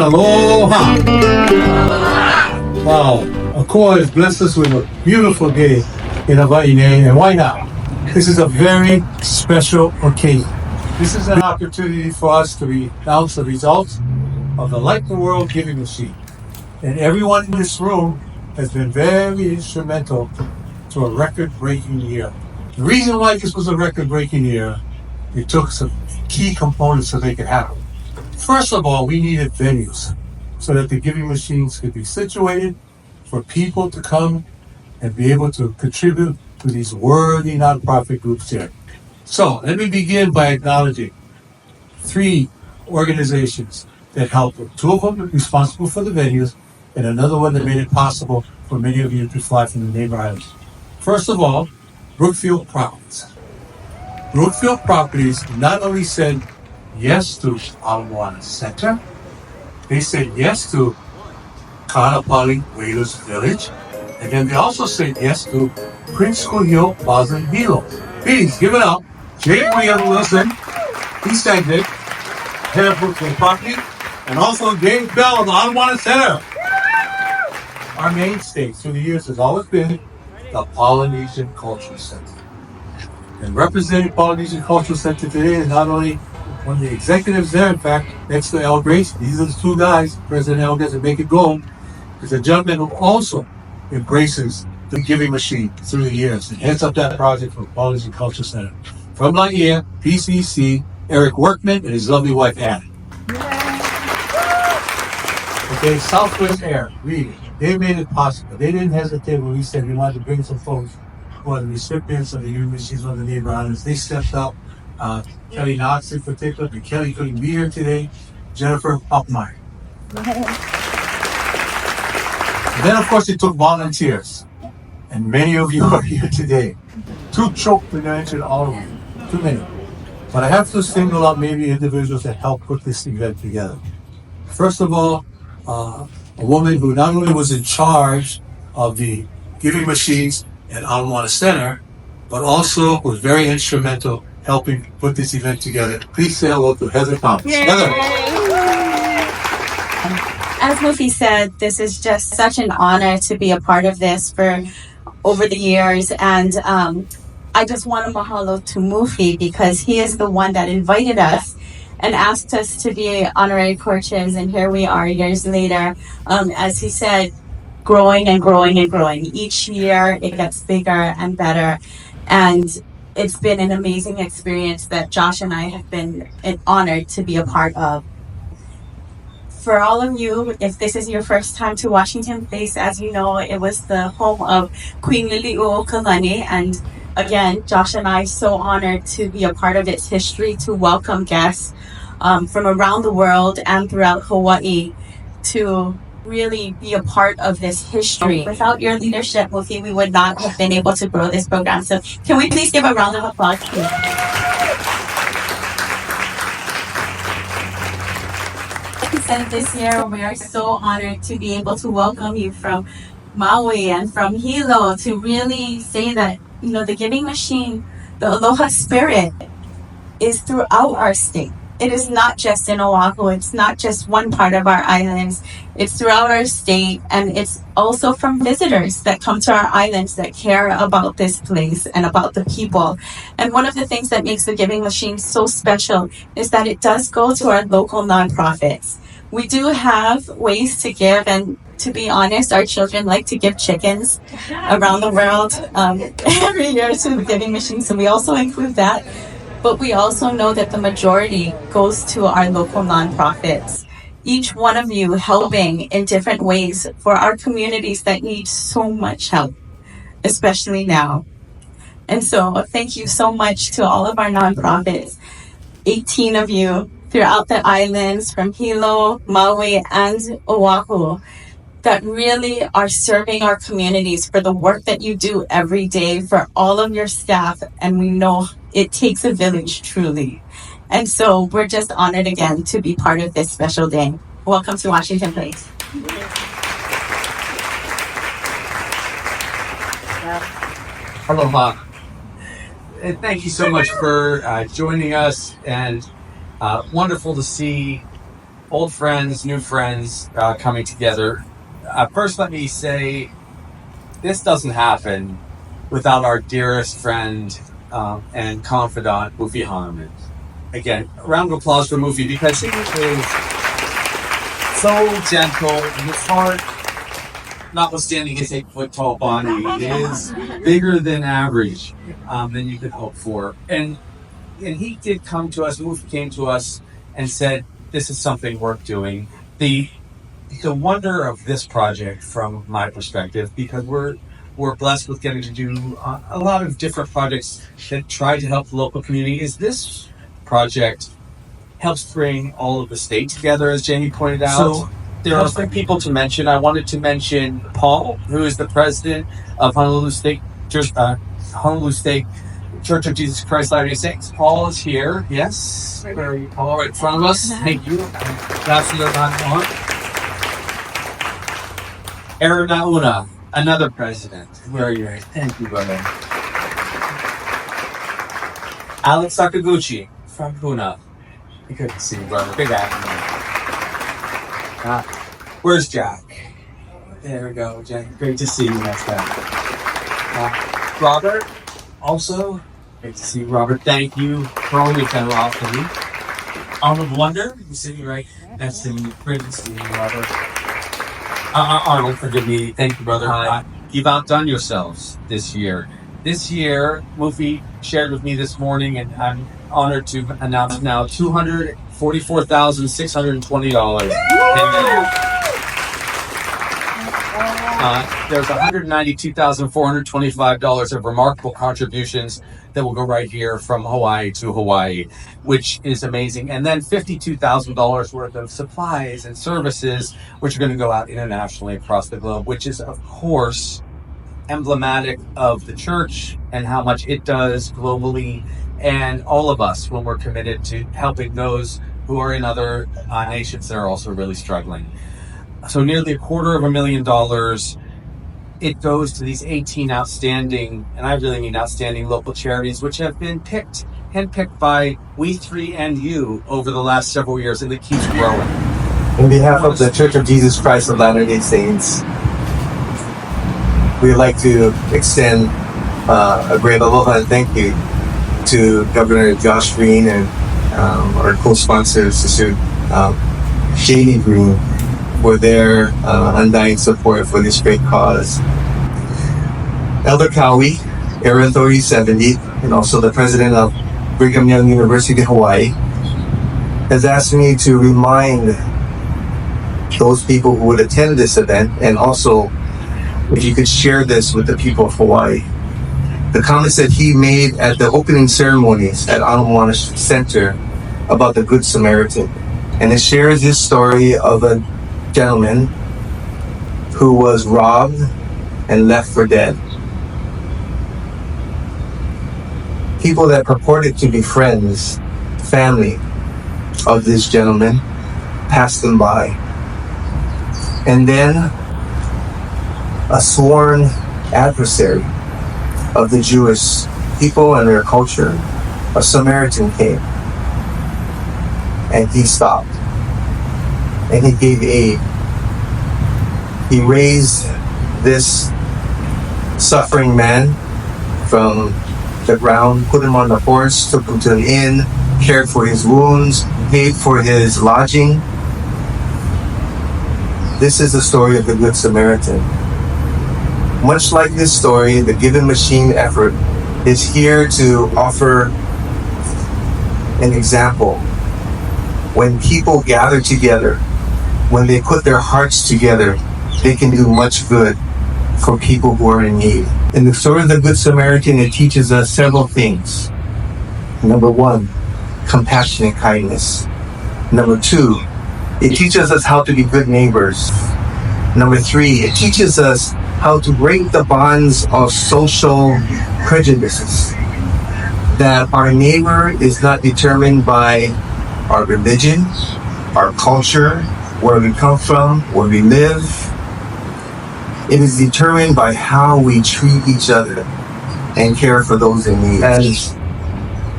Aloha! Wow, Coord has blessed us with a beautiful day in Hawaii, and why not? This is a very special occasion. This is an opportunity for us to announce the results of the Light the World Giving Machine. And everyone in this room has been very instrumental to a record-breaking year. The reason why this was a record-breaking year, it took some key components so they could happen. First of all, we needed venues so that the giving machines could be situated for people to come and be able to contribute to these worthy nonprofit groups here. So let me begin by acknowledging 3 organizations that helped. 2 of them are responsible for the venues, and another one that made it possible for many of you to fly from the neighbor islands. First of all, Brookfield Properties. Brookfield Properties not only said yes to Alamoana Center, they said yes to Kaanapali Whalers Village, and then they also said yes to Prince Kuhio Plaza and Hilo. Please give it up. Jake Wilson, East Exit, head of Brookfield Property, and also James Bell of the Hannemann Center. Our mainstay through the years has always been the Polynesian Cultural Center. And representing Polynesian Cultural Center today is not only one of the executives there, in fact, next to El Grace, these are the 2 guys, President El doesn't make it go, is a gentleman who also embraces the giving machine through the years and heads up that project for Polynesian Cultural Center. From Laie, PCC, Eric Workman and his lovely wife, Anna. Okay, Southwest Air, really, they made it possible. They didn't hesitate when we said we wanted to bring some folks who are the recipients of the giving machines on the neighbor islands. They stepped up. Kelly Knox in particular, but Kelly couldn't be here today. Jennifer Hoffmeyer. And then, of course, it took volunteers. And many of you are here today. Too choked to mention all of you. Too many. But I have to single out maybe individuals that helped put this event together. First of all, a woman who not only was in charge of the giving machines at Alamoana Center, but also was very instrumental helping put this event together. Please say hello to Heather Thomas. Heather. As Mufi said, this is just such an honor to be a part of this for over the years. And I just want to mahalo to Mufi because he is the one that invited us and asked us to be honorary coaches. And here we are years later. As he said, growing and growing and growing. Each year it gets bigger and better. And it's been an amazing experience that Josh and I have been honored to be a part of. For all of you, if this is your first time to Washington Place, as you know, it was the home of Queen Liliuokalani. And again, Josh and I are so honored to be a part of its history, to welcome guests from around the world and throughout Hawaii to really be a part of this history. Without your leadership, Mufi, we would not have been able to grow this program. So can we please give a round of applause, please? Like I said, this year we are so honored to be able to welcome you from Maui and from Hilo to really say that, you know, the giving machine, the Aloha spirit is throughout our state. It is not just in Oahu. It's not just one part of our islands. It's throughout our state. And it's also from visitors that come to our islands that care about this place and about the people. And one of the things that makes the Giving Machine so special is that it does go to our local nonprofits. We do have ways to give, and to be honest, our children like to give chickens around the world every year to the Giving Machine. So we also include that. But we also know that the majority goes to our local nonprofits. Each one of you helping in different ways for our communities that need so much help, especially now. And so thank you so much to all of our nonprofits, 18 of you throughout the islands from Hilo, Maui, and Oahu, that really are serving our communities for the work that you do every day, for all of your staff. And we know it takes a village, truly. And so we're just honored again to be part of this special day. Welcome to Washington Place. Aloha. And thank you so much for joining us, and wonderful to see old friends, new friends coming together. First, let me say this doesn't happen without our dearest friend and confidant, Mufi Hannemann. Again, a round of applause for Mufi because he is so gentle. His heart, notwithstanding his 8-foot tall body, is bigger than average than you could hope for. And he did come to us. Mufi came to us and said, "This is something worth doing." The wonder of this project, from my perspective, because we're blessed with getting to do a lot of different projects that try to help the local community, is this project helps bring all of the state together, as Jamie pointed out. So there are some people to mention. I wanted to mention Paul, who is the president of Honolulu State Church of Jesus Christ Latter-day Saints. Paul is here. Yes, where are you, Paul? Right in front of us. Thank you. Ambassador Hannemann. Aaron Nauna, another president. Where are you? Thank you, brother. Alex Sakaguchi from Puna. Good to see you, brother. Big action. Where's Jack? There we go, Jack. Great to see you. Next time. Robert, also. Great to see you, Robert. Thank you for all your generosity. Arnold Wonder, you sitting right next to me. Great to see you, Robert. Arnold, forgive me. Thank you, brother. You've outdone yourselves this year. This year, Mufi shared with me this morning, and I'm honored to announce now $244,620. There's $192,425 of remarkable contributions that will go right here from Hawaii to Hawaii, which is amazing. And then $52,000 worth of supplies and services, which are going to go out internationally across the globe, which is, of course, emblematic of the church and how much it does globally, and all of us when we're committed to helping those who are in other nations that are also really struggling. So nearly $250,000. It goes to these 18 outstanding, and I really mean outstanding, local charities, which have been handpicked by we three and you over the last several years, and it keeps growing. On behalf of the Church of Jesus Christ of Latter-day Saints, we'd like to extend a great aloha and thank you to Governor Josh Green and our co-sponsor, Sister Shady Green, for their undying support for this great cause. Elder Cowie, Area Authority 70, and also the president of Brigham Young University, Hawaii, has asked me to remind those people who would attend this event, and also if you could share this with the people of Hawaii. The comments that he made at the opening ceremonies at Hannemann Center about the Good Samaritan. And it shares this story of a gentleman who was robbed and left for dead. People that purported to be friends, family of this gentleman, passed them by. And then a sworn adversary of the Jewish people and their culture, a Samaritan, came. And he stopped. And he gave aid. He raised this suffering man from the ground, put him on the horse, took him to an inn, cared for his wounds, paid for his lodging. This is the story of the Good Samaritan. Much like this story, the Giving Machine effort is here to offer an example. When people gather together, when they put their hearts together, they can do much good for people who are in need. In the story of the Good Samaritan, it teaches us several things. Number one, compassion and kindness. Number two, it teaches us how to be good neighbors. Number three, it teaches us how to break the bonds of social prejudices. That our neighbor is not determined by our religion, our culture, where we come from, where we live. It is determined by how we treat each other and care for those in need. As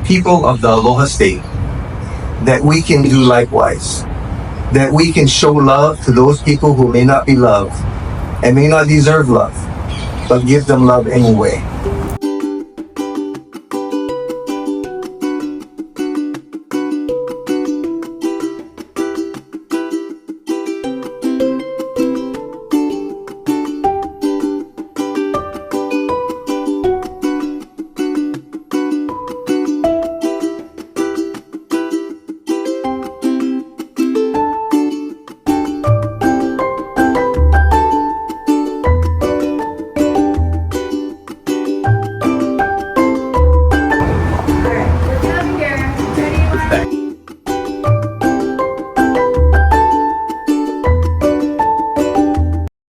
people of the Aloha State, that we can do likewise. that we can show love to those people who may not be loved and may not deserve love, but give them love anyway.